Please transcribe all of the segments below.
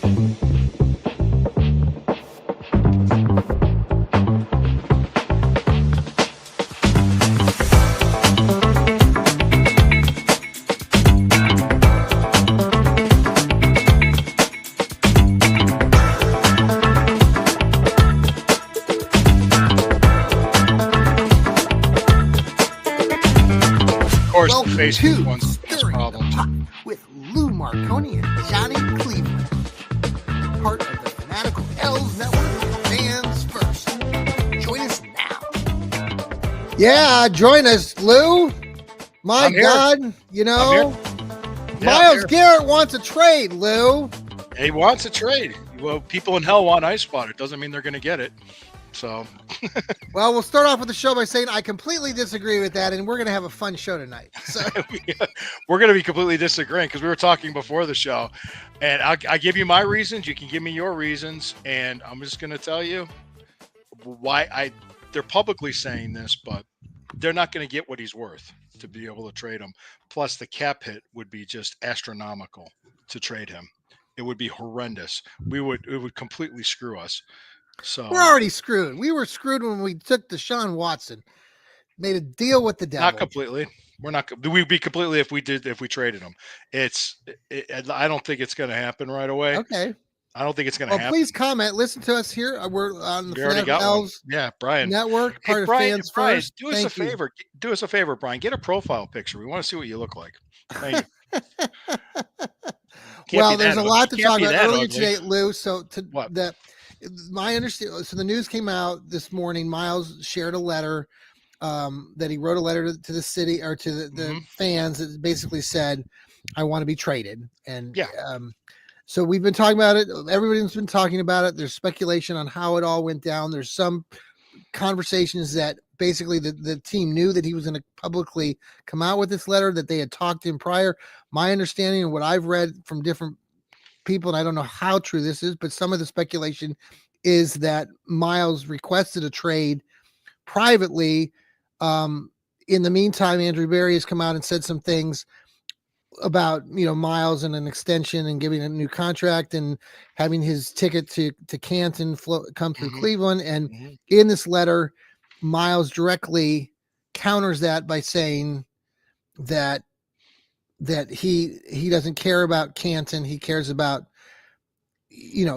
Welcome to Stirring the Pot with Lou Marconi and Johnny Cleveland. Part of the Fanatical L's Network, fans first. Join us now. Yeah, join us, Lou. My God, you know, Myles Garrett wants a trade, Lou. He wants a trade. Well, people in hell want ice water. It doesn't mean they're going to get it. So, well, we'll start off with the show by saying I completely disagree with that, and we're going to have a fun show tonight. So we're going to be completely disagreeing because we were talking before the show, and I give you my reasons. You can give me your reasons, and I'm just going to tell you why they're publicly saying this, but they're not going to get what he's worth to be able to trade him. Plus, the cap hit would be just astronomical to trade him. It would be horrendous. It would completely screw us. So we're already screwed. We were screwed when we took Deshaun Watson, made a deal with the devil. Not completely. We'd be completely if we traded him. I don't think it's going to happen right away. Okay. I don't think it's going to happen. Please comment. Listen to us here. We're on the Fanatical L's Brian Network, part of Fans First. Do us a favor. Do us a favor, Brian. Get a profile picture. We want to see what you look like. Thank you. Well, there's a lot to talk about earlier today, Lou. So my understanding. So the news came out this morning. Myles shared a letter that he wrote a letter to the city or to the fans that basically said, "I want to be traded." And so we've been talking about it. Everybody's been talking about it. There's speculation on how it all went down. There's some conversations that basically the team knew that he was going to publicly come out with this letter, that they had talked to him prior. My understanding and what I've read from different people, and I don't know how true this is, but some of the speculation is that Myles requested a trade privately. In the meantime, Andrew Berry has come out and said some things about, Myles and an extension and giving a new contract and having his ticket to Canton come through Cleveland. And in this letter, Myles directly counters that by saying that he doesn't care about Canton. He cares about,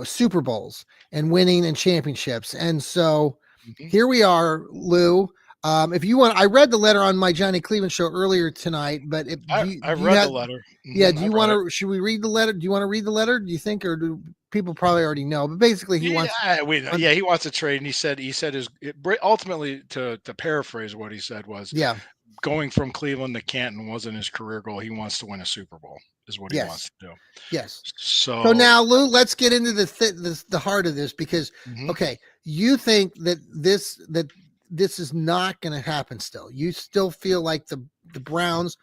Super Bowls and winning and championships. And so here we are, Lou. If you want, I read the letter on my Johnny Cleveland show earlier tonight, but I read the letter. Yeah. Do you want to, should we read the letter? Do you want to read the letter? Do you think, or do people probably already know, but basically he wants a trade. And he said ultimately to paraphrase what he said was, going from Cleveland to Canton wasn't his career goal. He wants to win a Super Bowl is what he wants to do. Yes. So now, Lou, let's get into the heart of this because, you think that this is not going to happen still. You still feel like the Browns,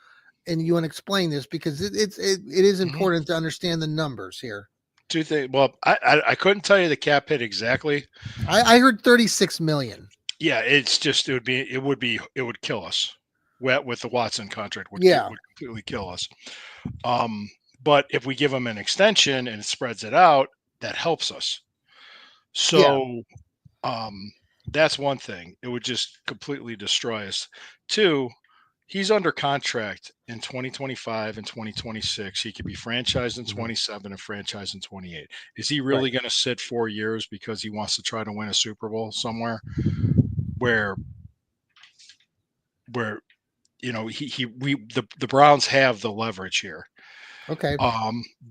and you want to explain this because it is important to understand the numbers here. Two things. Well, I couldn't tell you the cap hit exactly. I heard 36 million. Yeah. It's just, it would kill us. With the Watson contract would completely kill us. But if we give him an extension and it spreads it out, that helps us. So, that's one thing. It would just completely destroy us. Two, he's under contract in 2025 and 2026. He could be franchised in 27 and franchised in 28. Is he really going to sit 4 years because he wants to try to win a Super Bowl somewhere where the Browns have the leverage here. Okay.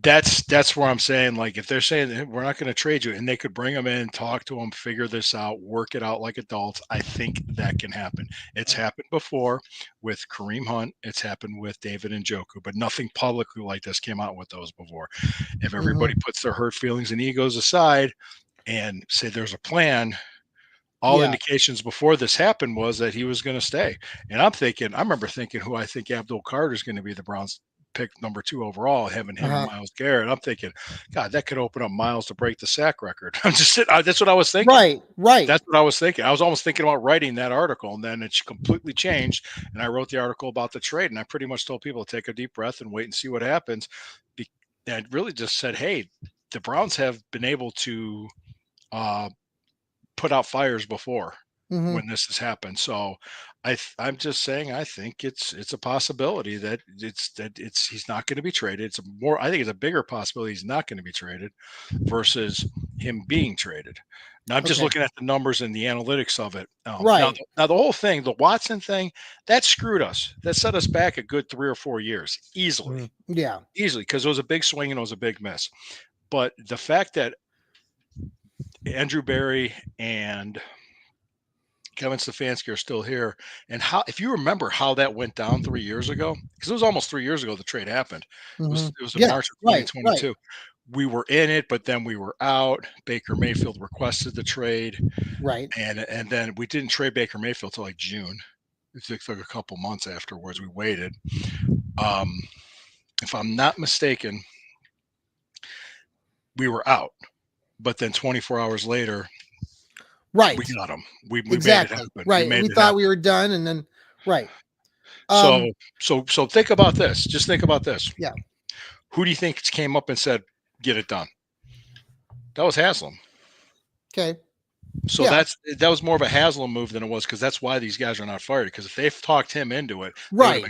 That's where I'm saying, like, if they're saying we're not going to trade you and they could bring him in, talk to him, figure this out, work it out like adults, I think that can happen. It's happened before with Kareem Hunt. It's happened with David Njoku, but nothing publicly like this came out with those before. If everybody puts their hurt feelings and egos aside and say there's a plan, all indications before this happened was that he was going to stay. And I remember thinking who I think Abdul Carter is going to be the Browns pick number 2 overall, having him and Myles Garrett. I'm thinking, God, that could open up Myles to break the sack record. That's what I was thinking. Right. That's what I was thinking. I was almost thinking about writing that article, and then it completely changed. And I wrote the article about the trade, and I pretty much told people to take a deep breath and wait and see what happens. And I really just said, hey, the Browns have been able to put out fires before when this has happened. So I'm just saying I think it's a possibility that he's not going to be traded. I think it's a bigger possibility he's not going to be traded versus him being traded. Now I'm just looking at the numbers and the analytics of it. Right. Now the whole thing, the Watson thing, that screwed us. That set us back a good 3 or 4 years easily. Yeah. Easily, because it was a big swing and it was a big miss. But the fact that Andrew Berry and Kevin Stefanski are still here, and if you remember how that went down 3 years ago, because it was almost 3 years ago the trade happened. It was in March of 2022. Right. We were in it, but then we were out. Baker Mayfield requested the trade, right, and then we didn't trade Baker Mayfield till like June. It took like a couple months afterwards. We waited. If I'm not mistaken, we were out, but then 24 hours later, right, we got him. We exactly. made it happen. Right, we thought we were done, and then right. So think about this. Just think about this. Yeah. Who do you think came up and said, "Get it done"? That was Haslam. Okay. So that was more of a Haslam move than it was, because that's why these guys are not fired. Because if they've talked him into it, right,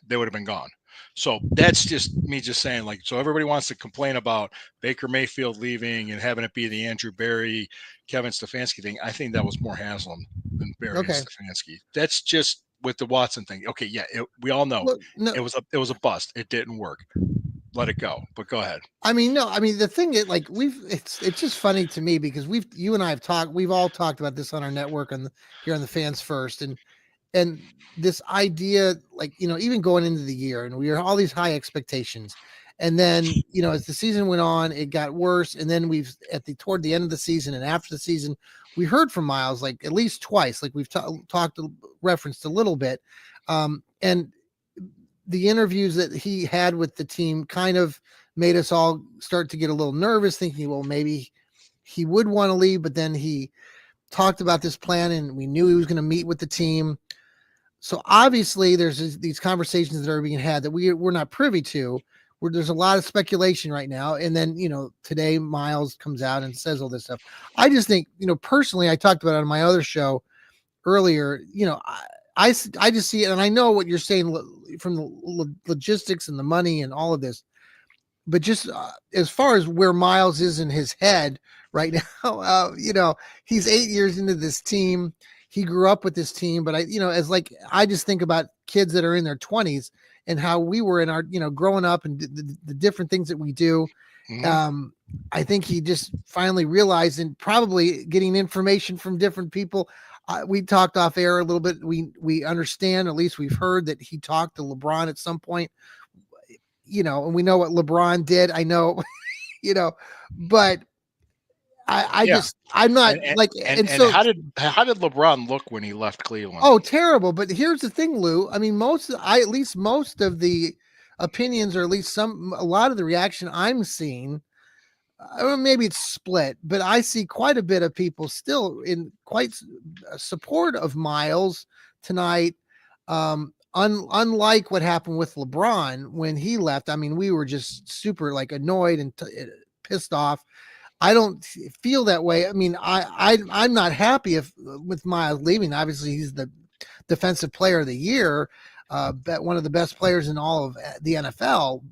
they would have been gone. So that's just me just saying, like, so everybody wants to complain about Baker Mayfield leaving and having it be the Andrew Berry, Kevin Stefanski thing. I think that was more Haslam than Berry and Stefanski. That's just with the Watson thing. Okay, yeah, we all know it was a bust. It didn't work. Let it go. But go ahead. I mean, no, I mean, the thing is, like, it's just funny to me because you and I have we've all talked about this on our network here on the Fans First, and this idea, like, even going into the year, and we were all these high expectations, and then as the season went on, it got worse, and then toward the end of the season and after the season, we heard from Miles like at least twice, like we've referenced a little bit, and the interviews that he had with the team kind of made us all start to get a little nervous, thinking, well, maybe he would want to leave, but then he talked about this plan and we knew he was going to meet with the team. So obviously there's these conversations that are being had that we're not privy to, where there's a lot of speculation right now. And then, today Miles comes out and says all this stuff. I just think, personally, I talked about it on my other show earlier, I just see it, and I know what you're saying from the logistics and the money and all of this, but just as far as where Miles is in his head right now, he's 8 years into this team. He grew up with this team, but I just think about kids that are in their 20s and how we were in our, growing up and the different things that we do. I think he just finally realized, and probably getting information from different people. We talked off air a little bit. We understand, at least we've heard, that he talked to LeBron at some point, and we know what LeBron did. I know, but I'm not so how did LeBron look when he left Cleveland? Oh, terrible. But here's the thing, Lou. I mean, most of the opinions, or at least a lot of the reaction I'm seeing, maybe it's split, but I see quite a bit of people still in quite support of Miles tonight. Unlike what happened with LeBron when he left. I mean, we were just super annoyed and pissed off. I don't feel that way. I mean, I'm not happy with Miles leaving. Obviously, he's the defensive player of the year, one of the best players in all of the NFL.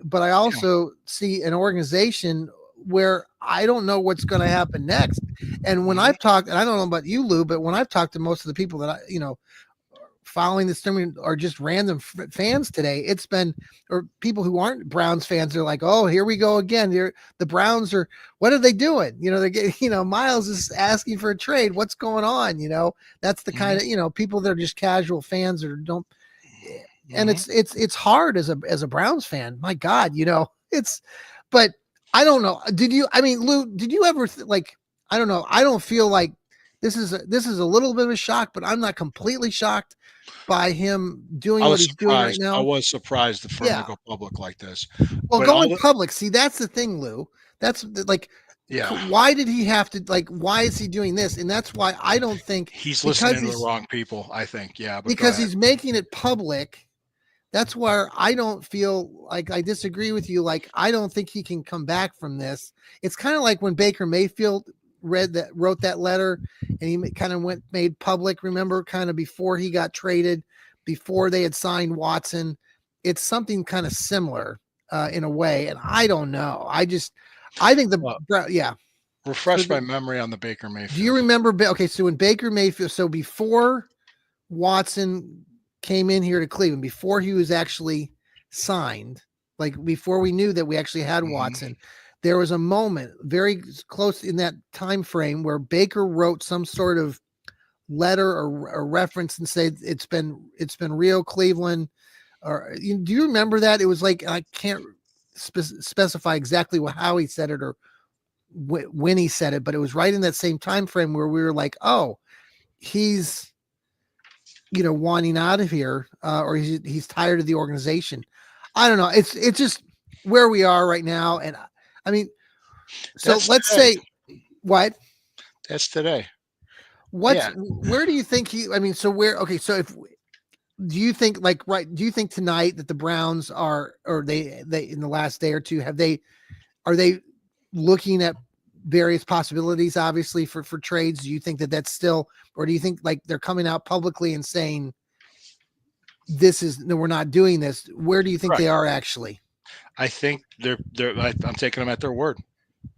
But I also see an organization where I don't know what's going to happen next. And when I've talked, and I don't know about you, Lou, but when I've talked to most of the people that following this tournament are just random fans today, it's been, or people who aren't Browns fans, they're like, oh, here we go again. The Browns are, what are they doing? They get, Miles is asking for a trade. What's going on? That's the kind of, people that are just casual fans or don't. And it's hard as a Browns fan. My God, but I don't know. Lou, did you ever I don't know. I don't feel like this is a little bit of a shock, but I'm not completely shocked by him doing what he's doing right now. I was surprised for him to go public like this. Well, going public, see, that's the thing, Lou. That's why did he have to, why is he doing this? And that's why I don't think he's listening to the wrong people, I think. Yeah. Because he's making it public. that's where I don't feel like I disagree with you. Like, I don't think he can come back from this. It's kind of like when Baker Mayfield wrote that letter, and he kind of made public. Remember, kind of before he got traded, before they had signed Watson. It's something kind of similar in a way, and I don't know. I think yeah. Refresh my memory on the Baker Mayfield. Do you remember? Okay, so when Baker Mayfield, so before Watson came in here to Cleveland, before he was actually signed, like before we knew that we actually had Watson, there was a moment very close in that time frame where Baker wrote some sort of letter or a reference and said it's been real, Cleveland. Or do you remember that? It was like, I can't specify exactly how he said it or when he said it, but it was right in that same time frame where we were like, oh, he's wanting out of here, or he's tired of the organization. I don't know. It's just where we are right now. And I mean, so let's say what? That's today. Where do you think so if, do you think do you think tonight that the Browns are, or they in the last day or two, are they looking at various possibilities, obviously, for trades? Do you think that that's still, or do you think like they're coming out publicly and saying no, we're not doing this? Where do you think they are actually? I think I'm taking them at their word.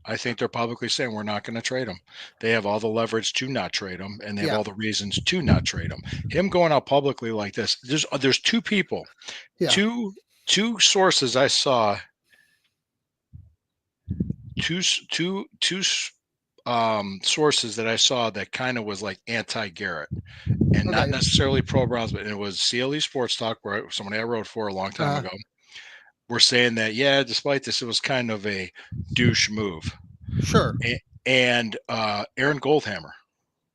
I think they're publicly saying we're not going to trade him. They have all the leverage to not trade him, and they have all the reasons to not trade him. Him going out publicly like this, there's two people, two sources I saw, two sources that I saw that kind of was like anti-Garrett, and not necessarily pro Browns, but it was CLE Sports Talk, where somebody I wrote for a long time ago. We're saying that, despite this, it was kind of a douche move. Sure. And Aaron Goldhammer.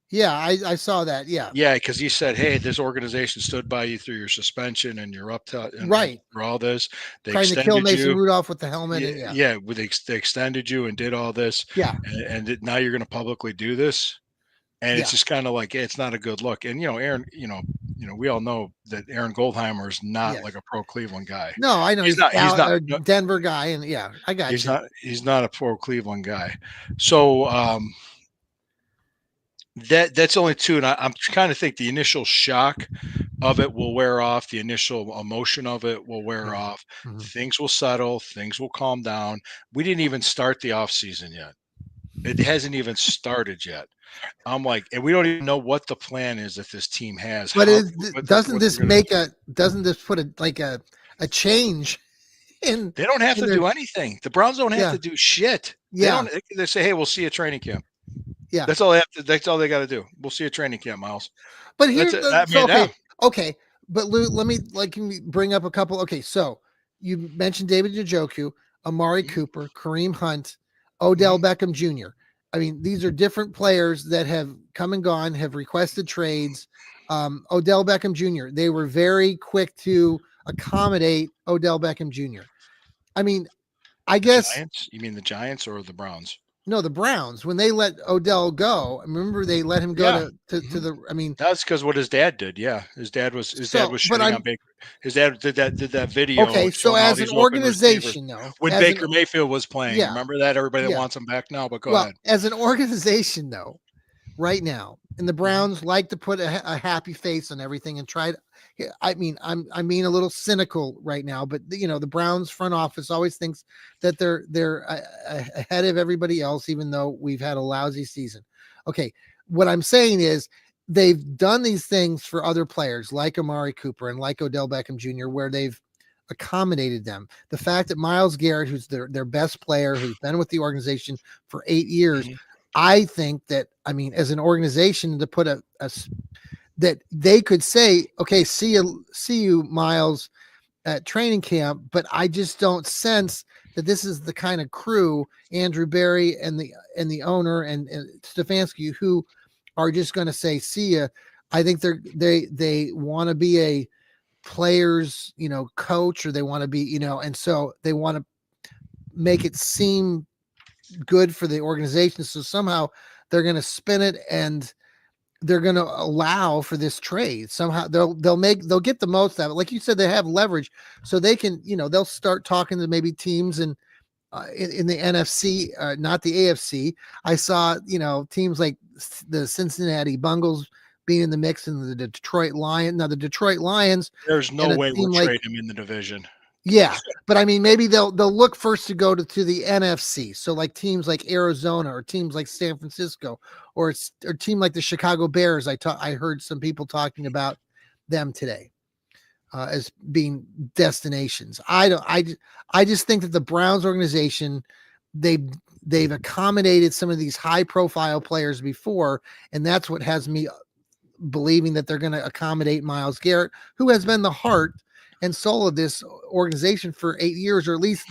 Yeah, I saw that. Yeah. Yeah, because he said, hey, this organization stood by you through your suspension and you're up to for all this. They trying to kill Mason Rudolph with the helmet. They extended you and did all this. Yeah. And now you're going to publicly do this. And it's just kind of like, it's not a good look. And, Aaron, we all know that Aaron Goldhammer is not like a pro Cleveland guy. No, I know he's not a Denver guy. And I got he's not a pro Cleveland guy. So, that's only two. And I'm kind of think the initial shock of it will wear off. The initial emotion of it will wear off. Mm-hmm. Things will settle. Things will calm down. We didn't even start the off season yet. It hasn't even started yet. I'm like, and we don't even know what the plan is that this team has. But doesn't this put a change in? They don't have to do anything. The Browns don't have to do shit. Yeah. They say, hey, we'll see you at training camp. Yeah. That's all they have to. That's all they got to do. We'll see you at training camp, Miles. But here, okay. But Lou, let me bring up a couple. Okay, so you mentioned David Njoku, Amari Cooper, Kareem Hunt, Odell Beckham Jr. I mean, these are different players that have come and gone, have requested trades. Odell Beckham Jr., they were very quick to accommodate Odell Beckham Jr. I mean, I guess. Giants? You mean the Giants or the Browns? No, the Browns. When they let Odell go, remember they let him go to the. I mean, that's because what his dad did. Yeah, his dad was shitting on Baker. His dad did that video. Okay, so as an organization, though, when Baker Mayfield was playing, remember that everybody that wants him back now. But go ahead. As an organization, though, right now, and the Browns like to put a happy face on everything and try to. I mean, I'm being a little cynical right now, but the Browns front office always thinks that they're ahead of everybody else, even though we've had a lousy season. Okay, what I'm saying is they've done these things for other players like Amari Cooper and like Odell Beckham Jr., where they've accommodated them. The fact that Myles Garrett, who's their best player, who's been with the organization for 8 years, I think that, as an organization, to put that they could say, okay, see you, Myles, at training camp, but I just don't sense that this is the kind of crew, Andrew Berry and the owner and Stefanski, who are just going to say, see ya. I think they want to be a players, coach, or they want to be, and so they want to make it seem good for the organization. So somehow they're going to spin it, and they're going to allow for this trade somehow. They'll get the most out of it. Like you said, they have leverage, so they can, they'll start talking to maybe teams and in the NFC, not the AFC. I saw, teams like the Cincinnati Bengals being in the mix, and the Detroit Lions. Now the Detroit Lions, there's no way we'll trade them in the division. Yeah, but I mean, maybe they'll look first to go to the NFC. So like teams like Arizona or teams like San Francisco or a team like the Chicago Bears. I heard some people talking about them today as being destinations. I just think that the Browns organization, they've accommodated some of these high profile players before, and that's what has me believing that they're going to accommodate Myles Garrett, who has been the heart and soul of this organization for 8 years, or at least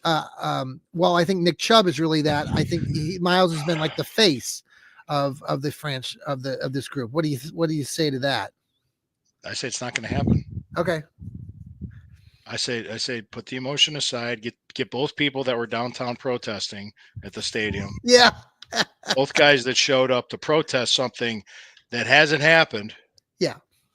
well, I think Nick Chubb is really that. I think Myles has been like the face of the French of this group. What do you say to that? I say it's not going to happen. Okay. I say put the emotion aside. Get both people that were downtown protesting at the stadium. Yeah. Both guys that showed up to protest something that hasn't happened. Yeah.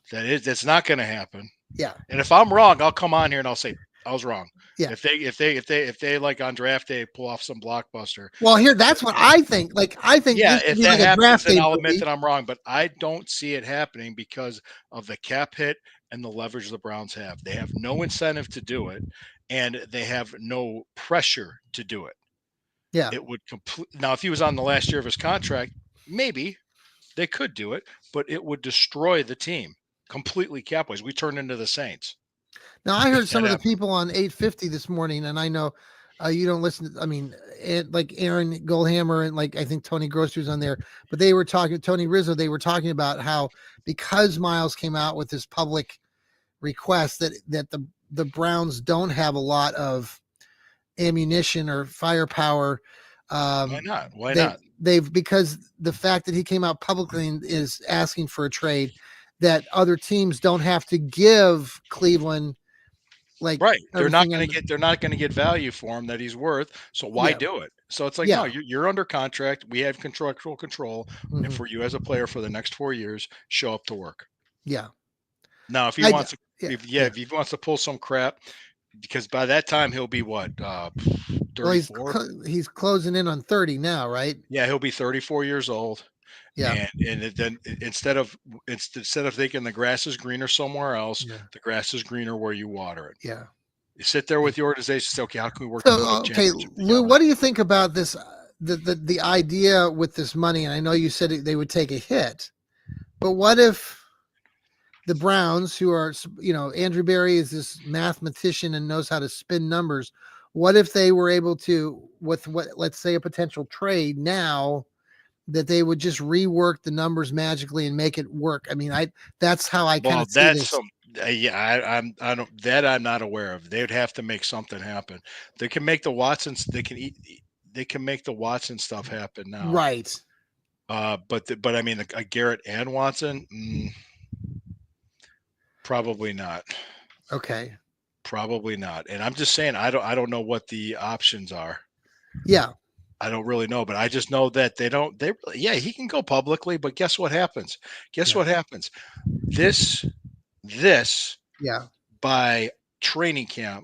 That's not going to happen. Yeah. And if I'm wrong, I'll come on here and I'll say I was wrong. Yeah. If they like on draft day pull off some blockbuster. Well, that's what I think. Yeah, if that happens, then I'll admit movie. that I'm wrong. But I don't see it happening because of the cap hit and the leverage the Browns have. They have no incentive to do it, and they have no pressure to do it. Yeah. It would now if he was on the last year of his contract, maybe they could do it, but it would destroy the team completely cap-wise. We turned into the Saints. Now, I heard some of the people on 850 this morning, and I know you don't listen to, I mean, like Aaron Goldhammer and like I think Tony Grossi was on there, but they were talking, Tony Rizzo, they were talking about how because Myles came out with this public request that the Browns don't have a lot of ammunition or firepower. Why not? Why not? Because the fact that he came out publicly and is asking for a trade, that other teams don't have to give Cleveland right. They're not going to get value for him that he's worth. So why do it? So it's like, no, you're under contract. We have contractual control. Mm-hmm. And for you as a player for the next 4 years, show up to work. Yeah. Now, if he wants to, if he wants to pull some crap, because by that time he'll be what, 34? Well, he's closing in on 30 now, right? Yeah, he'll be 34 years old. Yeah, and then instead of thinking the grass is greener somewhere else, the grass is greener where you water it. Yeah, you sit there with your organization. Say, okay, how can we work? Okay, Lou, what do you think about this? The idea with this money, and I know you said they would take a hit, but what if the Browns, who are, Andrew Berry is this mathematician and knows how to spin numbers. What if they were able to, with let's say a potential trade now, that they would just rework the numbers magically and make it work? I mean, that's how I kind of see this. I'm not aware of. They would have to make something happen. They can make the Watson. They can make the Watson stuff happen now. Right. But I mean, a Garrett and Watson, probably not. Okay. Probably not. And I'm just saying, I don't know what the options are. Yeah. I don't really know, but I just know that he can go publicly, but guess what happens? What happens? This by training camp,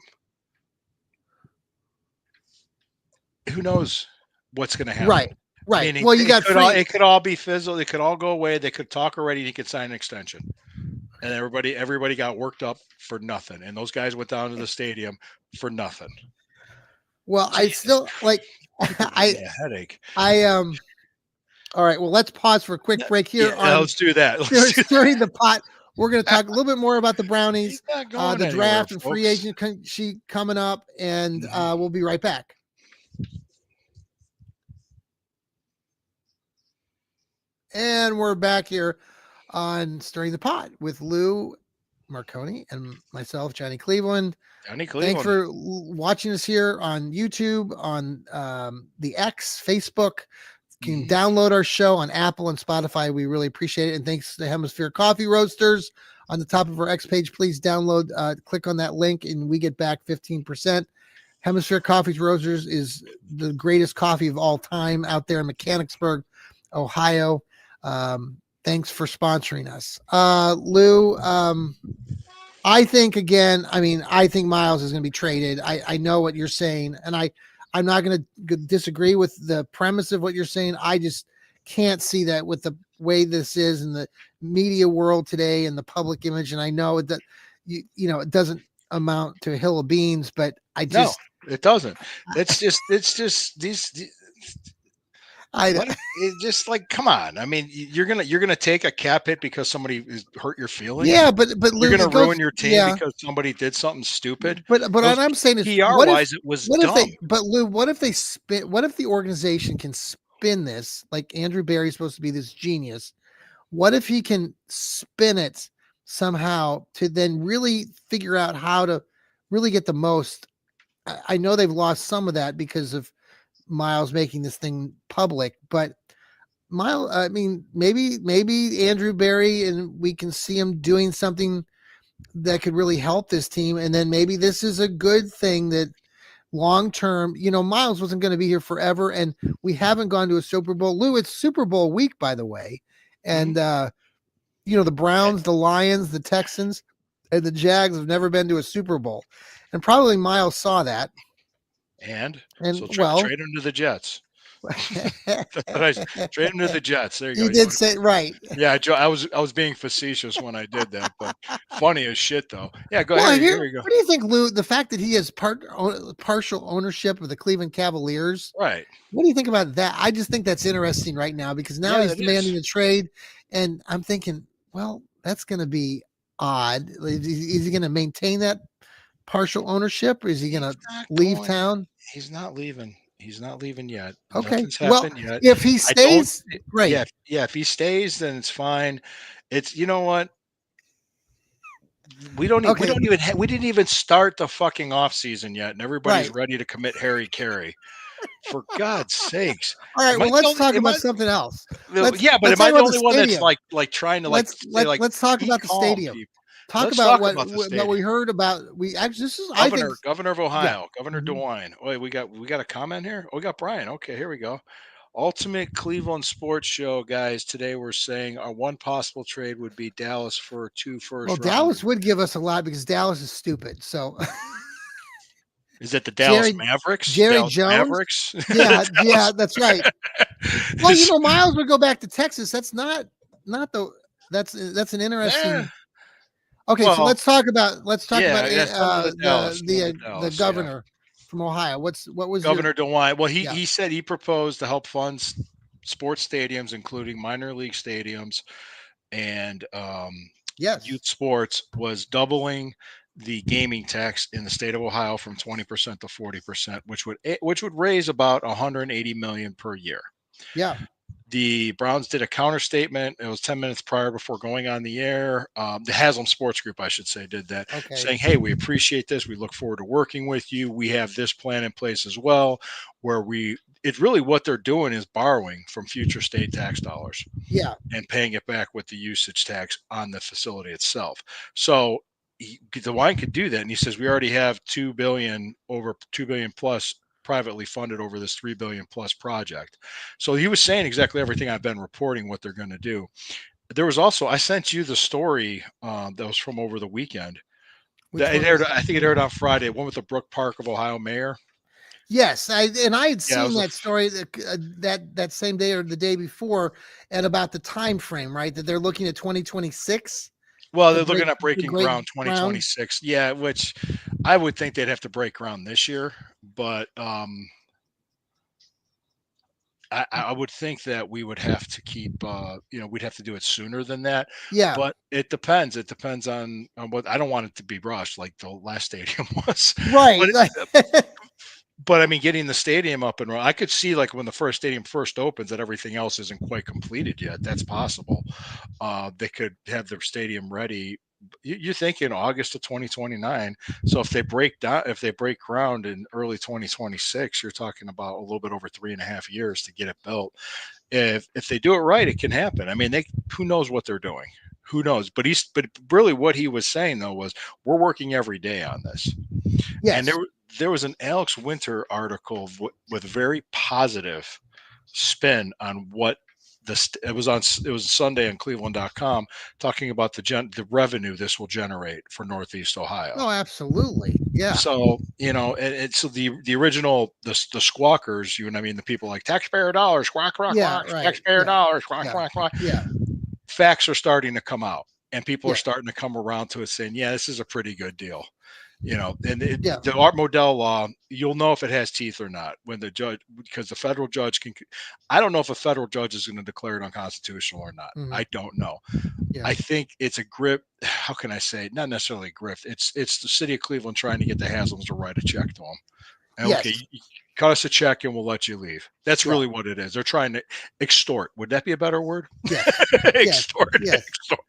who knows what's going to happen? Right. Meaning well, it could all be fizzled. It could all go away. They could talk already. He could sign an extension. And everybody got worked up for nothing. And those guys went down to the stadium for nothing. Well, I still headache. All right. Well, let's pause for a quick break here. Let's do that. Stirring the pot. We're going to talk a little bit more about the Brownies, the draft and free agent sheet coming up, and we'll be right back. And we're back here on Stirring the Pot with Lou Marconi and myself, Johnny Cleveland. Thanks for watching us here on YouTube, on the X, Facebook. You can download our show on Apple and Spotify. We really appreciate it. And thanks to Hemisphere Coffee Roasters on the top of our X page. Please download, click on that link, and we get back 15%. Hemisphere Coffee Roasters is the greatest coffee of all time out there in Mechanicsburg, Ohio. Thanks for sponsoring us. Lou, I think again, I think Miles is going to be traded. I know what you're saying, and I'm not going to disagree with the premise of what you're saying. I just can't see that with the way this is in the media world today and the public image. And I know that it doesn't amount to a hill of beans, but No, it doesn't. It's just these it's just like, come on. I mean, you're gonna take a cap hit because somebody is hurt your feelings. Yeah, but You're Lou, gonna it goes, ruin your team yeah. because somebody did something stupid. But what I'm saying is, PR wise, it was dumb. Lou, what if they spin? What if the organization can spin this? Like Andrew Barry's supposed to be this genius. What if he can spin it somehow to then really figure out how to really get the most? I know they've lost some of that because of Miles making this thing public, but Miles, I mean, maybe Andrew Barry, and we can see him doing something that could really help this team. And then maybe this is a good thing that long term, Miles wasn't going to be here forever. And we haven't gone to a Super Bowl. Lou, it's Super Bowl week, by the way. And, the Browns, the Lions, the Texans, and the Jags have never been to a Super Bowl. And probably Miles saw that. And so trade him to the Jets. Trade him to the Jets. There you go. You did say right. Yeah, Joe. I was being facetious when I did that, but funny as shit though. Yeah, go ahead. Here we go. What do you think, Lou? The fact that he has partial ownership of the Cleveland Cavaliers, right? What do you think about that? I just think that's interesting right now because now he's demanding a trade, and I'm thinking, well, that's going to be odd. Is he going to maintain that partial ownership, or is he going to leave town? He's not leaving. He's not leaving yet. Okay. Nothing's happened yet. If he stays, great. Yeah. If he stays, then it's fine. It's, you know what? We didn't even start the fucking off season yet, and everybody's ready to commit Harry Carey. For God's sakes! All right, well, let's talk about something else. Am I the only one that's like trying to let's talk about the stadium. Talk about what we heard about. This is Governor of Ohio, Governor DeWine. Wait, we got a comment here. Oh, we got Brian. Okay, here we go. Ultimate Cleveland Sports Show, guys. Today we're saying our one possible trade would be Dallas for 2 first. Well, Dallas would give us a lot because Dallas is stupid. So. Is it the Dallas Mavericks? Jerry Jones? Mavericks? Yeah, that's right. Well, Miles would go back to Texas. That's not that's an interesting. Yeah. Okay, so let's talk about the governor from Ohio. What was Governor DeWine? Well, he said he proposed to help fund sports stadiums, including minor league stadiums and youth sports, was doubling the gaming tax in the state of Ohio from 20% to 40%, which would raise about $180 million per year. Yeah. The Browns did a counter statement. It was 10 minutes prior before going on the air. The Haslam Sports Group, I should say, did that, saying, hey, we appreciate this. We look forward to working with you. We have this plan in place as well, where it's really what they're doing is borrowing from future state tax dollars. Yeah. And paying it back with the usage tax on the facility itself. So DeWine could do that. And he says, we already have $2 billion plus privately funded over this $3 billion plus project. So he was saying exactly everything I've been reporting what they're going to do. There was also, I sent you the story that was from over the weekend. I think it aired on Friday. One with the Brook Park of Ohio mayor. Yes, I had seen that story that same day or the day before, and about the time frame, right? That they're looking at 2026. Well, they're looking at breaking ground 2026. Yeah, which I would think they'd have to break ground this year, but I would think that we would have to keep, we'd have to do it sooner than that. Yeah. But it depends. It depends on what. I don't want it to be rushed like the last stadium was. Right. But I mean, getting the stadium up and running, I could see like when the first stadium first opens that everything else isn't quite completed yet. That's possible. They could have their stadium ready. You're thinking August of 2029. So if they break ground in early 2026, you're talking about a little bit over 3.5 years to get it built. If they do it right, it can happen. I mean, who knows what they're doing? Who knows? But really what he was saying though was we're working every day on this. Yes. And there was an Alex Winter article with a very positive spin on what it was Sunday on Cleveland.com talking about the revenue this will generate for Northeast Ohio. Oh, absolutely. Yeah. So, and so the original, the squawkers, the people like taxpayer dollars, quack, quack, Yeah. quack, Right. taxpayer Yeah. dollars, quack, Yeah. quack, quack. Yeah. Facts are starting to come out, and people are Yeah. starting to come around to it saying, yeah, this is a pretty good deal. And Yeah. the Art Modell law, you'll know if it has teeth or not when the judge, because the federal judge I don't know if a federal judge is going to declare it unconstitutional or not. Mhm. I don't know. Yeah. I think it's a grip. How can I say? Not necessarily a grift. It's the city of Cleveland trying to get the Haslams to write a check to them. And, Yes. okay, you cut us a check and we'll let you leave. That's Yeah. really what it is. They're trying to extort. Would that be a better word? Yes. Extort. Yes. Extort.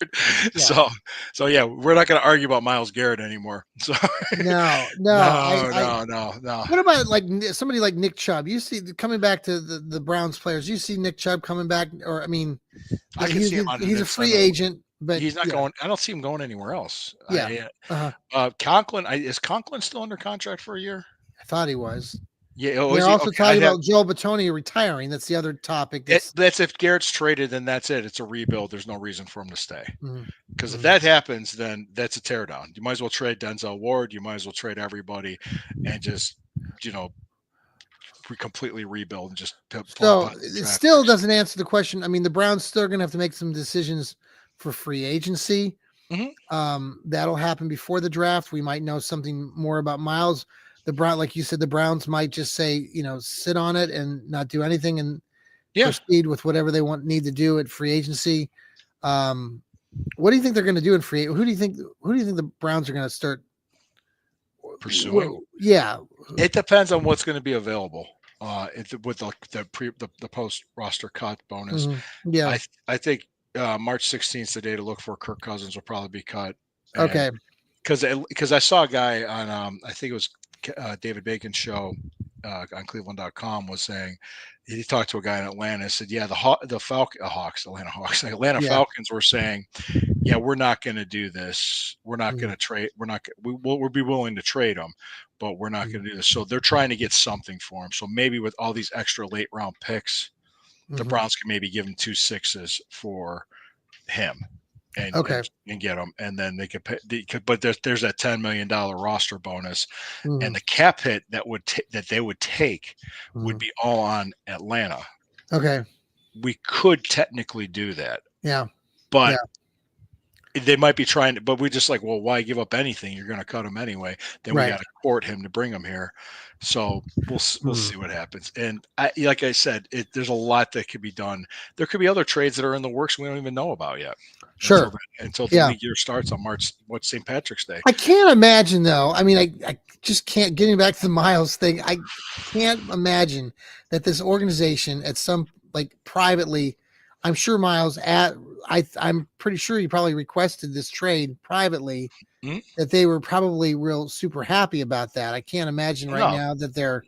Yeah. So yeah, we're not going to argue about Myles Garrett anymore. So No. no. What about like somebody like Nick Chubb? You see, coming back to the Browns players, you see Nick Chubb coming back, or I mean, I can see him on he's a free agent, but he's not going. I don't see him going anywhere else. Yeah. Conklin, is Conklin still under contract for a year? I thought he was. Yeah. They're also talking about Joe Batoni retiring. That's the other topic. That's if Garrett's traded, then that's it. It's a rebuild. There's no reason for him to stay. Because if Mhm. that happens, then that's a teardown. You might as well trade Denzel Ward. You might as well trade everybody and just, we completely rebuild and just So it still doesn't answer the question. I mean, the Browns still going to have to make some decisions for free agency. That'll happen before the draft. We might know something more about Myles. Like you said, the Browns might just say, sit on it and not do anything and proceed with whatever they need to do at free agency. What do you think they're going to do in free? Who do you think the Browns are going to start pursuing? Yeah, it depends on what's going to be available. With the post roster cut bonus, yeah, I think March 16th is the day to look for. Kirk Cousins will probably be cut. Okay, because I saw a guy on I think it was David Bacon's show on Cleveland.com was saying, he talked to a guy in Atlanta and said, yeah, Atlanta Falcons were saying, yeah, we're not going to do this. We're not going to trade. We'll be willing to trade him, but we're not going to do this. So they're trying to get something for him. So maybe with all these extra late round picks, the Browns can maybe give him 2 6s for him. And get them, and then they could pay. But there's that $10 million roster bonus, and the cap hit that they would take would be all on Atlanta. Okay, we could technically do that. Yeah, but they might be trying to. But we just like, well, why give up anything? You're going to cut him anyway. Then we got to court him to bring him here. So we'll see what happens. And like I said, there's a lot that could be done. There could be other trades that are in the works we don't even know about yet. Sure. Until the league year starts on St. Patrick's Day. I can't imagine though. I mean, I just can't. Getting back to the Myles thing, I can't imagine that this organization at some privately. I'm sure Myles I'm pretty sure he probably requested this trade privately. That they were probably real super happy about that. I can't imagine now that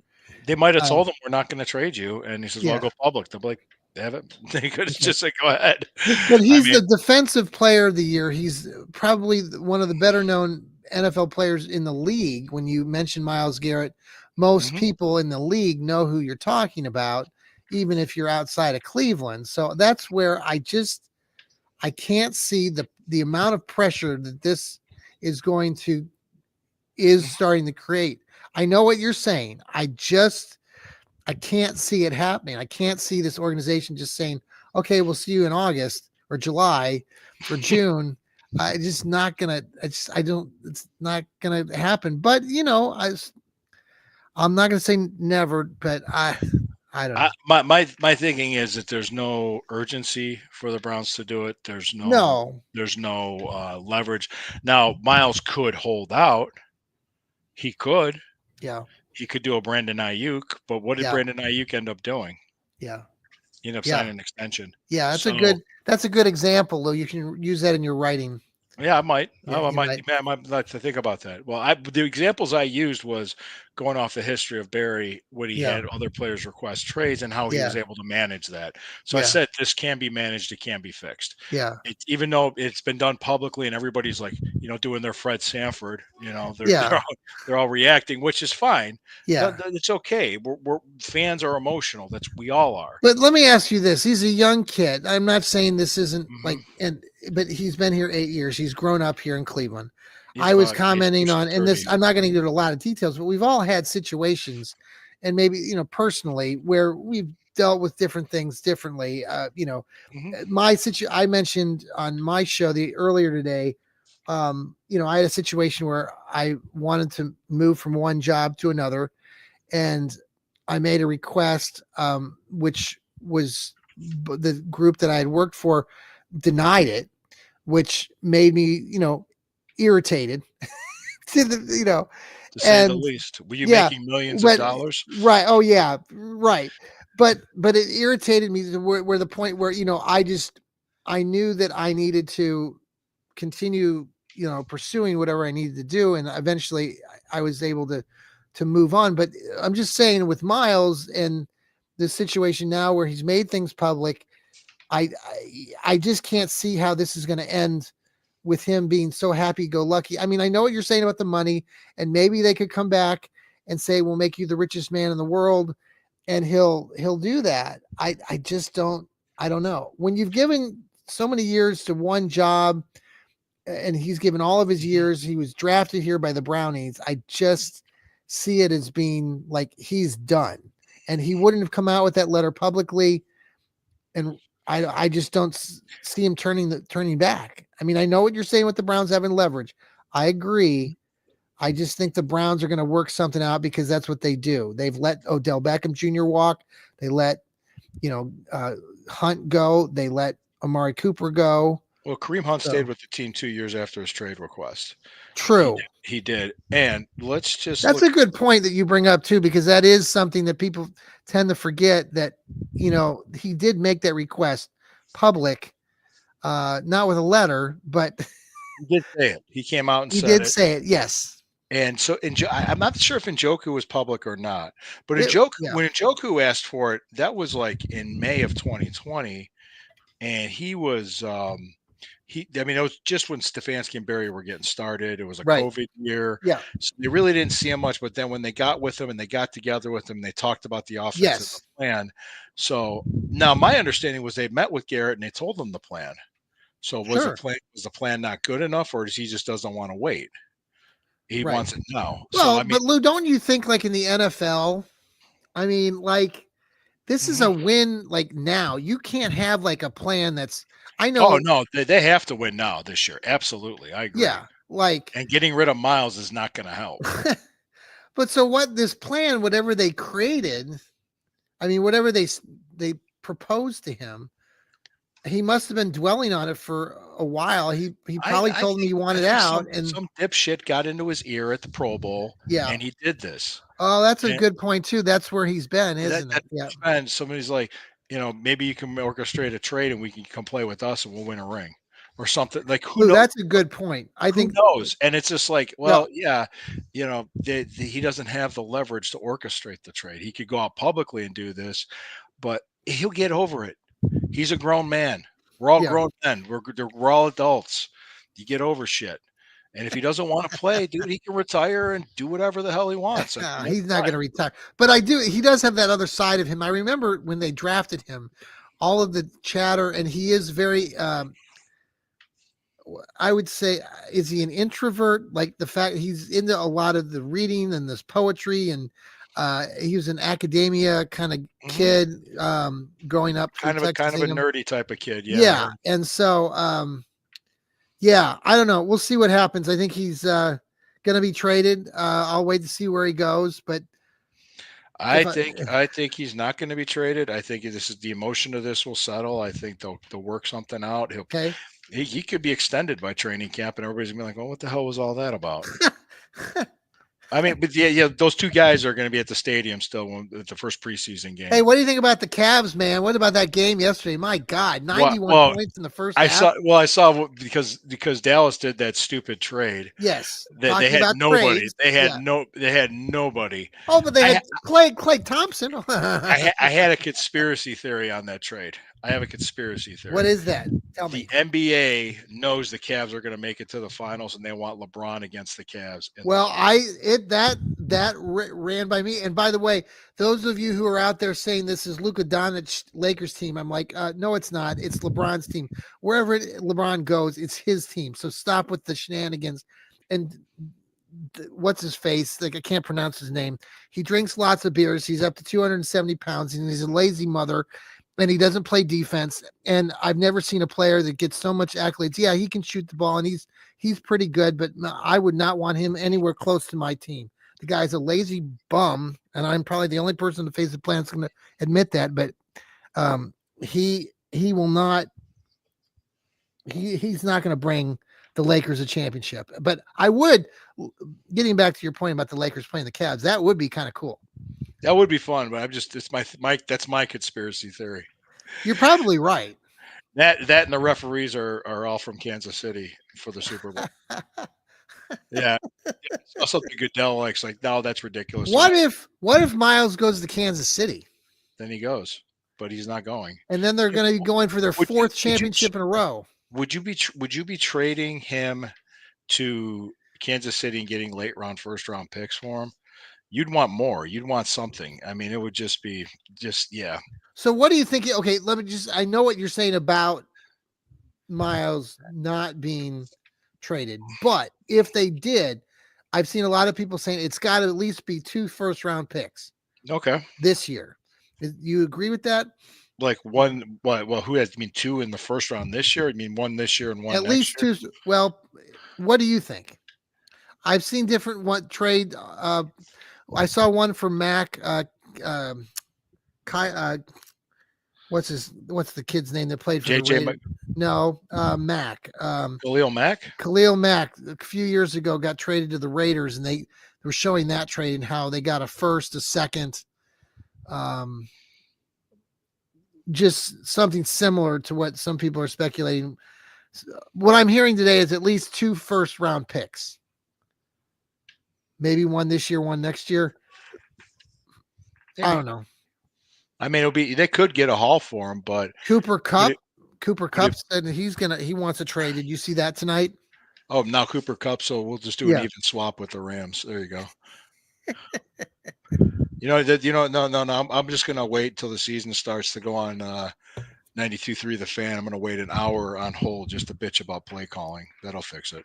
they might have told him we're not going to trade you, and he says, "Well, I'll go public." They'll be like, "They haven't." They could just say, "Go ahead." But he's the defensive player of the year. He's probably one of the better known NFL players in the league. When you mention Myles Garrett, most people in the league know who you're talking about, even if you're outside of Cleveland. So that's where I can't see the amount of pressure that this is starting to create. I know what you're saying. I can't see it happening. I can't see this organization just saying, okay, we'll see you in August or July or June. It's not going to happen. But, I'm not going to say never, but I don't know. My thinking is that there's no urgency for the Browns to do it. There's no leverage. Now, Myles could hold out. He could. Yeah. He could do a Brandon Ayuk, but what did Brandon Ayuk end up doing? Yeah. He ended up signing an extension. Yeah, that's a good example, Lou. You can use that in your writing. Yeah, I might. I might like to think about that. Well, the examples I used was going off the history of Barry when he Yeah. had other players request trades and how he Yeah. was able to manage that. So I Yeah. said this can be managed, it can be fixed. Yeah. Even though it's been done publicly and everybody's like, doing their Fred Sanford, they're Yeah. they're all reacting, which is fine. Yeah. It's okay. We're fans are emotional. We all are. But let me ask you this: he's a young kid. I'm not saying this isn't Hmm. like, but he's been here 8 years. He's grown up here in Cleveland. He's I was about he's commenting pushing on, and 30. this, I'm not going to get into a lot of details, but we've all had situations, and maybe personally, where we've dealt with different things differently. Hmm. I mentioned on my show the earlier today. I had a situation where I wanted to move from one job to another, and I made a request, which was the group that I had worked for denied it, which made me, irritated to To say the and least. Were you yeah, making millions of but dollars? right. Oh yeah, right. But it irritated me to where the point where, I knew that I needed to continue, pursuing whatever I needed to do. And eventually I was able to move on. But I'm just saying with Miles and the situation now where he's made things public, I just can't see how this is going to end with him being so happy go lucky. I mean, I know what you're saying about the money, and maybe they could come back and say, we'll make you the richest man in the world. And he'll do that. I just I don't know. When you've given so many years to one job, and he's given all of his Mhm. years. He was drafted here by the Brownies. I just see it as being like he's done, and he wouldn't have come out with that letter publicly. And I just don't see him turning back. I mean, I know what you're saying with the Browns having leverage. I agree. I just think the Browns are going to work something out because that's what they do. They've let Odell Beckham Jr. walk. They let Hunt go. They let Amari Cooper go. Well, Kareem Hunt So stayed with the team 2 years after his trade request. He true. did. He did. And let's just That's look. a good point that you bring up too, because that is something that people tend to forget that, he did make that request public, not with a letter, but He did say it. He came out and he said did it. say it. Yes. And so, I'm not sure if Njoku was public or not, but Yeah. when Njoku asked for it, that was like in May of 2020, and he was I mean, it was just when Stefanski and Barry were getting started. It was a Right. COVID year, Yeah. so they really didn't see him much. But then when they got with him and they got together with him, they talked about the offense and the Yes. plan. So now my understanding was they met with Garrett and they told him the plan. So Sure. was the plan not good enough, or does he just doesn't want to wait? He Right. wants it now. So Well, I mean, but Lou, don't you think like in the NFL, I mean, like this is mhm. a win like now. You can't have like a plan that's I Oh know, no, they have to win now this year. Absolutely, I agree. yeah, like And getting rid of Miles is not going to help. but so what this plan, whatever they created, I mean, whatever they proposed to him, he must have been dwelling on it for a while. He probably I told him think he I wanted think out, and some dipshit got into his ear at the Pro Bowl, yeah. and he did this. Oh, that's a And good point too. That's where he's been, isn't it? that Yeah. and somebody's like, maybe you can orchestrate a trade, and we can come play with us, and we'll win a ring, or something. Like who Lou, knows? that's a good point. I Who think knows? And it's just like, yeah, well, yeah, he doesn't have the leverage to orchestrate the trade. He could go out publicly and do this, but he'll get over it. He's a grown man. We're all yeah. grown men. We're all adults. You get over shit. And if he doesn't want to play, dude, he can retire and do whatever the hell he wants. I mean, that's He's not fine. going to retire. But he does have that other side of him. I remember when they drafted him, all of the chatter, and he is very I would say, is he an introvert? Like the fact he's into a lot of the reading and this poetry, and he was an academia kind of Hmm. kid, growing up through Kind Texas of a A&M. nerdy type of kid. Yeah, I Yeah, heard. and so yeah, I don't know. We'll see what happens. I think he's going to be traded. I'll wait to see where he goes, but if I I think he's not going to be traded. I think this is the emotion of this will settle. I think they'll work something out. okay. He could be extended by training camp, and everybody's gonna be like, "Well, what the hell was all that about?" I mean, but yeah, those two guys are going to be at the stadium still at the first preseason game. Hey, what do you think about the Cavs, man? What about that game yesterday? My God, 91 points in the first half. I saw because Dallas did that stupid trade. Yes, That they talking had about nobody. trades. They had Yeah. nobody. Oh, but they I had Clay Thompson. I had a conspiracy theory on that trade. I have a conspiracy What theory. is that? Tell The me. NBA knows the Cavs are going to make it to the finals, and they want LeBron against the Cavs in the Well, finals. that ran by me. And by the way, those of you who are out there saying this is Luka Doncic Lakers team, I'm like, no, it's not. It's LeBron's team. Wherever LeBron goes, it's his team. So stop with the shenanigans. And what's his face? Like I can't pronounce his name. He drinks lots of beers. He's up to 270 pounds, and he's a lazy mother. And he doesn't play defense. And I've never seen a player that gets so much accolades. Yeah, he can shoot the ball, and he's pretty good, but I would not want him anywhere close to my team. The guy's a lazy bum, and I'm probably the only person on the face of the planet that's going to admit that. But he will not. He's not going to bring the Lakers a championship. But I would. Getting back to your point about the Lakers playing the Cavs, that would be kind of cool. That would be fun, but it's my that's my conspiracy theory. You're probably right. That and the referees are all from Kansas City for the Super Bowl. Yeah. Something Goodell likes, like, no, that's ridiculous. What if Miles goes to Kansas City? Then he goes, but he's not going. And then they're going to be going for their fourth championship in a row. Would you be trading him to Kansas City and getting late round, first round picks for him? You'd want more. You'd want something. I mean, it would just be yeah. So what do you think? Okay, I know what you're saying about Miles not being traded, but if they did, I've seen a lot of people saying it's got to at least be 2 first round picks. Okay. This year. You agree with that? Like one, well, who has, 2 in the first round this year? I mean, 1 this year and 1 at next least year? 2. Well, what do you think? I've seen different trade. I saw one for Mac. What's the kid's name that played for the Raiders? No, Mac. Khalil Mack? Khalil Mack a few years ago got traded to the Raiders, and they were showing that trade and how they got a first, a second, just something similar to what some people are speculating. What I'm hearing today is at least 2 first round picks. Maybe 1 this year, 1 next year. Maybe. I don't know. I mean, they could get a haul for him, but Cooper Kupp said he wants a trade. Did you see that tonight? Oh, now Cooper Kupp, so we'll just do an even swap with the Rams. There you go. No. I'm just gonna wait till the season starts to go on 92.3 The Fan. I'm gonna wait an hour on hold just to bitch about play calling. That'll fix it.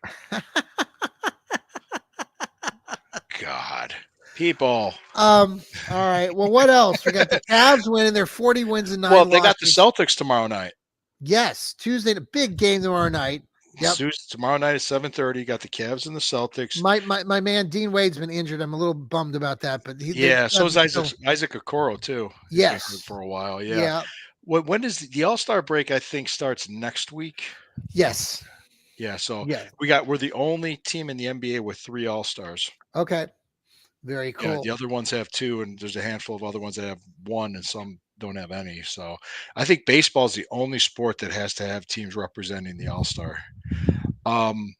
God, people. All right. Well, what else? We got the Cavs winning. They're 40 wins and 9 losses. Well, they got the Celtics tomorrow night. Yes, Tuesday, a big game tomorrow night. Yep. Tomorrow night at 7:30. You got the Cavs and the Celtics. My man Dean Wade's been injured. I'm a little bummed about that, but so is Isaac Okoro too. Yes, for a while. Yeah. When does the All-Star break? I think starts next week. Yes. Yeah. So we're the only team in the NBA with 3 All-Stars. Okay. Very cool. Yeah, the other ones have 2, and there's a handful of other ones that have 1, and some don't have any. So I think baseball is the only sport that has to have teams representing the All-Star. I'm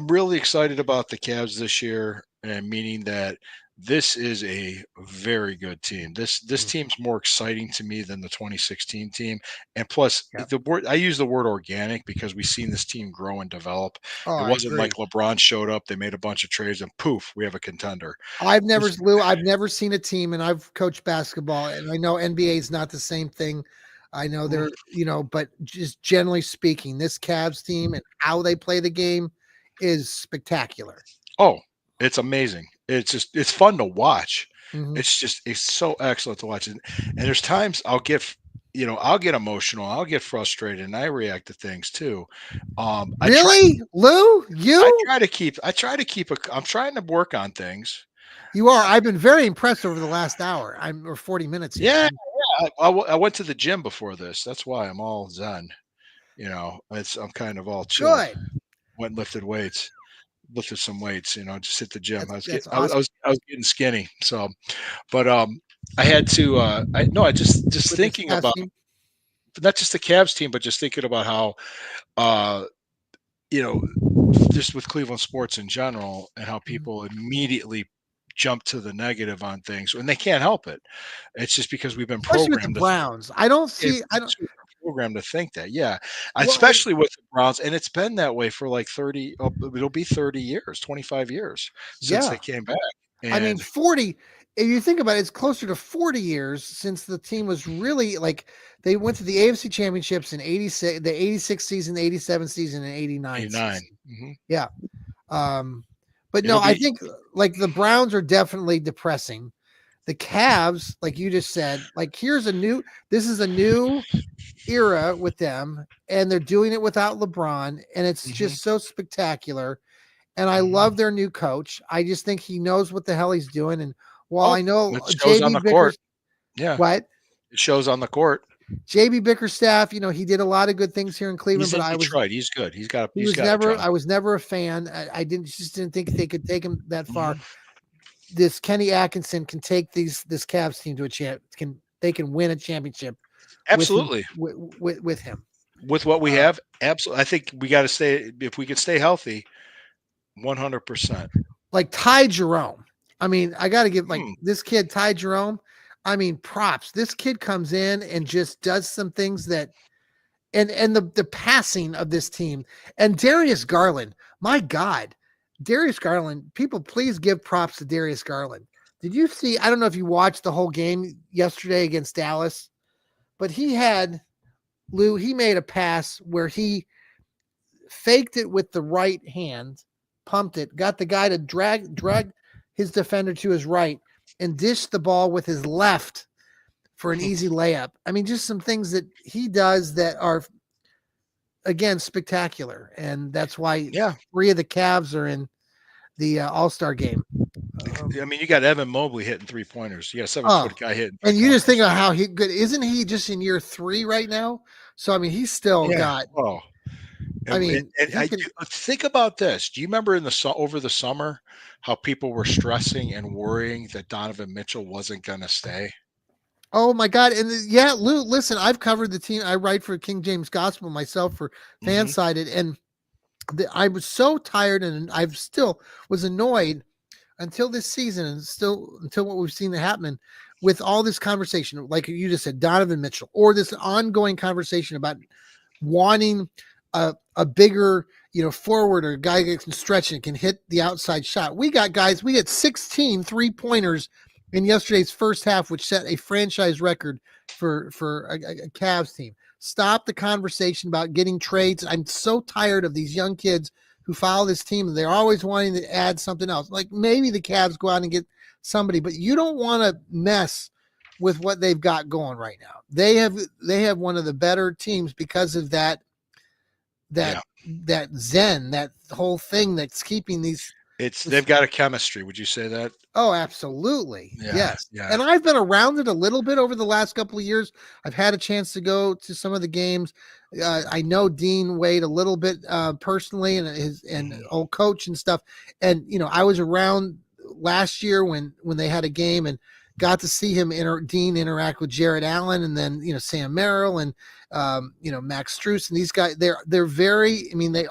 really excited about the Cavs this year, and meaning that this is a very good team. This team's more exciting to me than the 2016 team. And plus, I use the word organic because we've seen this team grow and develop. It wasn't like LeBron showed up, they made a bunch of trades, and poof, we have a contender. I've never seen a team, and I've coached basketball, and I know NBA is not the same thing. I know they're, but just generally speaking, this Cavs team and how they play the game is spectacular. Oh, it's amazing. It's fun to watch. Mm-hmm. It's so excellent to watch. And there's times I'll get emotional. I'll get frustrated, and I react to things too. Lou? I'm trying to work on things. You are. I've been very impressed over the last hour. Or 40 minutes. Yeah. I went to the gym before this. That's why I'm all zen. I'm kind of all chill. Good. Went and lifted weights. lifted some weights, just hit the gym. That's awesome. I was getting skinny. So, but I had to. I just With this thinking past about team. not just the Cavs team, but just thinking about how uh, you know, just with Cleveland sports in general and how Mhm. people immediately jump to the negative on things and they can't help it. It's just because we've been Especially with the programmed to Browns. I don't if see I it's don't programmed to think that, yeah, well, especially with the Browns, and it's been that way for like 30. It'll be 30 years, 25 years since yeah. they came back, I mean, and 40, if you think about it, it's closer to 40 years since the team was really like they went to the AFC championships in 86, the 86 season, the 87 season, and 89 89. season. Mhm. Yeah. Um, but no, It'll I be think like the Browns are definitely depressing. The Cavs, like you just said, like this is a new era with them, and they're doing it without LeBron, and it's mhm, just so spectacular. And I mhm. love their new coach. I just think he knows what the hell he's doing. And while Oh, I know it shows on the court. Yeah, What it shows on the court. JB Bickerstaff, he did a lot of good things here in Cleveland, He's but in Detroit. He's good. He's got a job. I was never a fan. I didn't think they could take him that far. Mhm. This Kenny Atkinson can take this Cavs team to a they can win a championship with him Absolutely. with him. With what we Uh, have, absolutely. I think we got to stay. If we could stay healthy, 100%. like Ty Jerome. I mean, I got to give like Hmm. this kid Ty Jerome. I mean, props. This kid comes in and just does some things that and the passing of this team and Darius Garland. My God, Darius Garland. People, please give props to Darius Garland. Did you see? I don't know if you watched the whole game yesterday against Dallas, but he made a pass where he faked it with the right hand, pumped it, got the guy to drag his defender to his right, and dished the ball with his left for an easy layup. I mean, just some things that he does that are again spectacular, and that's why Yeah. 3 of the Cavs are in the All-Star game. I mean, you got Evan Mobley hitting 3-pointers. You got a 7-foot Oh, guy hitting and you just think 3-pointers. of how he good isn't he just in year 3 right now? So I mean, he's still Yeah. got. Oh, I and, and, mean, and he I can. do, think about this. Do you remember over the summer how people were stressing and worrying that Donovan Mitchell wasn't going to stay? Oh my God! And yeah, Lou, listen, I've covered the team. I write for King James Gospel myself for Hmm. Fansided, and I was so tired, and I still was annoyed until this season, and still until what we've seen happen with all this conversation, like you just said, Donovan Mitchell, or this ongoing conversation about wanting a bigger, forward or a guy that can stretch and can hit the outside shot. We got guys, we had 16 3-pointers in yesterday's first half, which set a franchise record for a Cavs team. Stop the conversation about getting trades. I'm so tired of these young kids who follow this team. They're always wanting to add something else. Like maybe the Cavs go out and get somebody, but you don't want to mess with what they've got going right now. They have one of the better teams because of that Yeah. that zen, that whole thing that's keeping these. They've got a chemistry. Would you say that? Oh, absolutely. Yeah. Yes. Yeah. And I've been around it a little bit over the last couple of years. I've had a chance to go to some of the games. I know Dean Wade a little bit personally and his and Hmm. old coach and stuff. And I was around last year when they had a game and got to see him Dean interact with Jared Allen and then Sam Merrill and Max Struess and these guys. They're very. I mean, they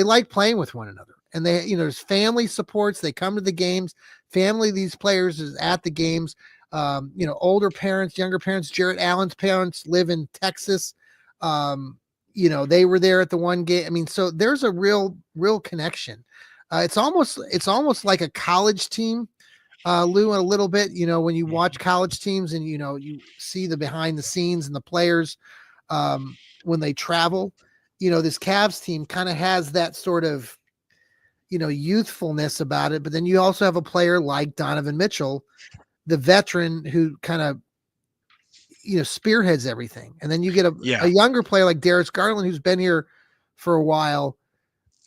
like playing with one another, and there's family supports. They come to the games. Family, these players is at the games. Older parents, younger parents. Jarrett Allen's parents live in Texas. They were there at the one game. I mean, so there's a real connection. It's almost like a college team, Lou, a little bit. When you watch college teams and you see the behind the scenes and the players when they travel. This Cavs team kind of has that sort of, youthfulness about it. But then you also have a player like Donovan Mitchell, the veteran who kind of, spearheads everything. And then you get Yeah. a younger player like Darius Garland, who's been here for a while.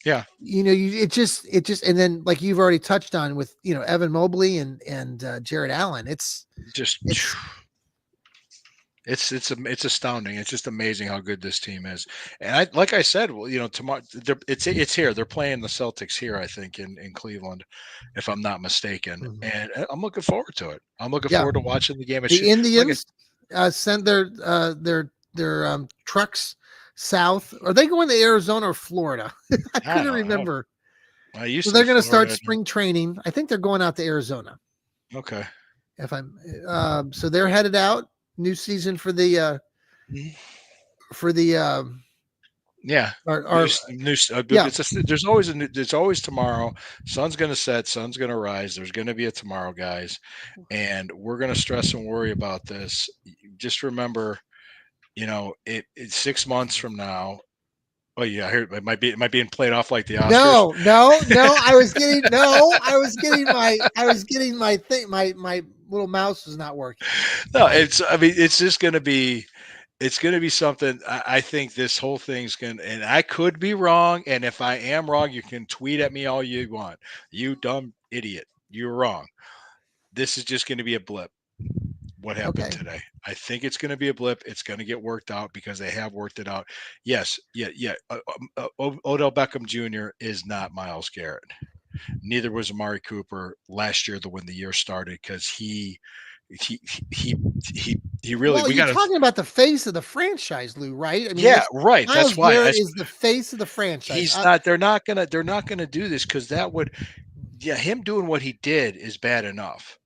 Yeah. It just, and then like you've already touched on with, Evan Mobley and Jared Allen, Just it's, It's astounding. It's just amazing how good this team is. And like I said, well, tomorrow it's here. They're playing the Celtics here, I think, in Cleveland, if I'm not mistaken. Mhm. And I'm looking forward to it. I'm looking Yeah. forward to watching the game. The Like Indians sent their trucks south. Are they going to Arizona or Florida? I I couldn't don't know. remember. I used So to they're be going to start Florida. spring training. I think they're going out to Arizona. Okay. If I'm so they're headed out. New season for the Yeah. yeah. There's always tomorrow. Sun's going to set. Sun's going to rise. There's going to be a tomorrow, guys, and we're going to stress and worry about this. Just remember, it's 6 months from now. Oh yeah, here it might be played off like the Oscars. No. I was getting my thing. My little mouse was not working. No, it's just going to be. It's going to be something. I think this whole thing's going to, and I could be wrong. And if I am wrong, you can tweet at me all you want. You dumb idiot. You're wrong. This is just going to be a blip. What happened today? I think it's going to be a blip. It's going to get worked out because they have worked it out. Yes. Yeah. Odell Beckham Jr. is not Myles Garrett. Neither was Amari Cooper last year when the year started because he really. Well, you're talking about the face of the franchise, Lou, right? I mean, yeah, right. Myles That's why Garrett is the face of the franchise. He's not. They're not gonna do this because that would. Yeah, him doing what he did is bad enough,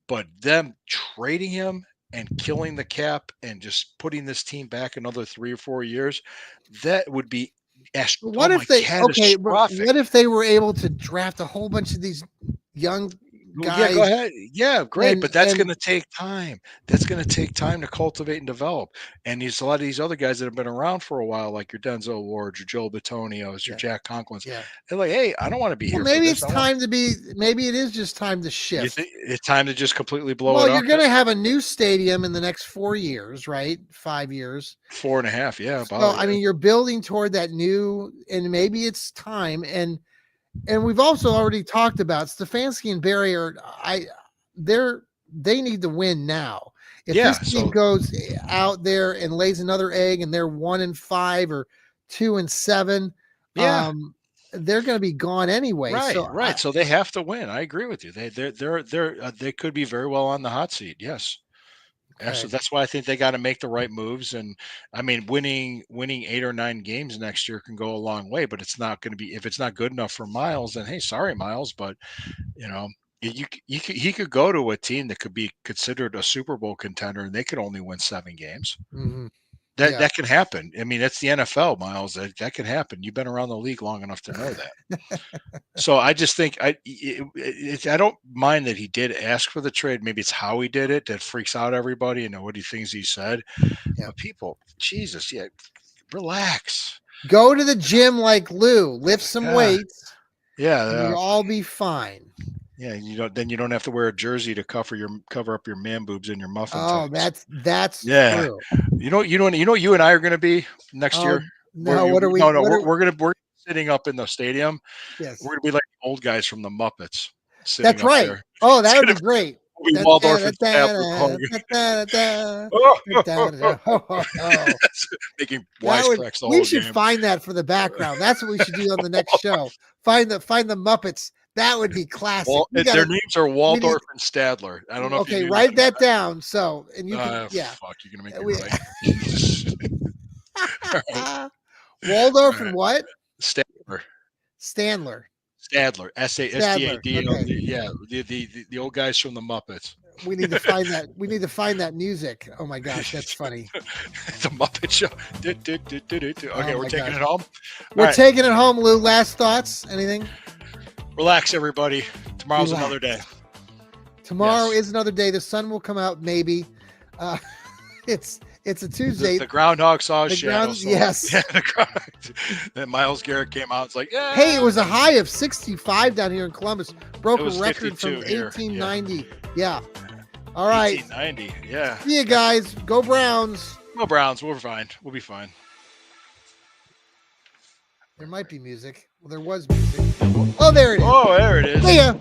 but them trading him and killing the cap and just putting this team back another 3 or 4 years, that would be. What if what if they were able to draft a whole bunch of these young guys? Yeah, go ahead. Yeah, great, but that's going to take time. That's going to take time to cultivate and develop. And a lot of these other guys that have been around for a while, like your Denzel Wards, your Joe Batonios, your Jack Conklins, they're like, hey, I don't want to be here. Maybe it's time to be. Maybe it is just time to shift. You think it's time to just completely blow it up? Well, you're going to have a new stadium in the next 4 years, right? 5 years. 4.5, yeah. So, I mean, you're building toward that new, and maybe it's time. And we've also already talked about Stefanski and Barry they need to win now. If this team goes out there and lays another egg and they're 1-5 or 2-7, they're going to be gone anyway. Right. So they have to win. I agree with you. They could be very well on the hot seat. Yes. Okay. So that's why I think they got to make the right moves. And I mean, winning 8 or 9 games next year can go a long way, but it's not going to be, if it's not good enough for Myles, then hey, sorry, Myles, but he could go to a team that could be considered a Super Bowl contender and they could only win 7 games. Mm-hmm. That can happen. I mean, that's the NFL, Myles. That can happen. You've been around the league long enough to know that. So I just think I don't mind that he did ask for the trade. Maybe it's how he did it that freaks out everybody and what he thinks he said. Yeah. But people, Jesus, relax. Go to the gym like Lou. Lift some weights. Yeah, you'll all be fine. Yeah, then you don't have to wear a jersey to cover up your man boobs and your muffin. Oh, that's true. You know you and I are going to be next year. No, we're sitting up in the stadium. Yes, we're going to be like old guys from the Muppets. That's right. There. Oh, that would be great. Waldorf and making wisecracks the whole game. We should find that for the background. That's what we should do on the next show. Find the Muppets. That would be classic. Their names are Waldorf and Stadler. I don't know. Okay, write that down. So, and you can, Fuck, you're gonna make me right. Waldorf and what? Stadler. Stadler. S-A-S-T-A-D-L. Yeah, the old guys from the Muppets. We need to find that. We need to find that music. Oh my gosh, that's funny. The Muppet Show. Okay, we're taking it home. We're taking it home, Lou. Last thoughts? Anything? Relax, everybody. Tomorrow's another day. Tomorrow is another day. The sun will come out, maybe. It's a Tuesday. The groundhog saw his shadow. Yes. Yeah, then Myles Garrett came out. It's like, yeah. Hey, it was a high of 65 down here in Columbus. Broke a record from 1890. Yeah. All right. 1890. Yeah. See you guys. Go Browns. Go Browns. We're fine. We'll be fine. There might be music. Well, there was music. Oh, there it is. Oh, there it is. See ya.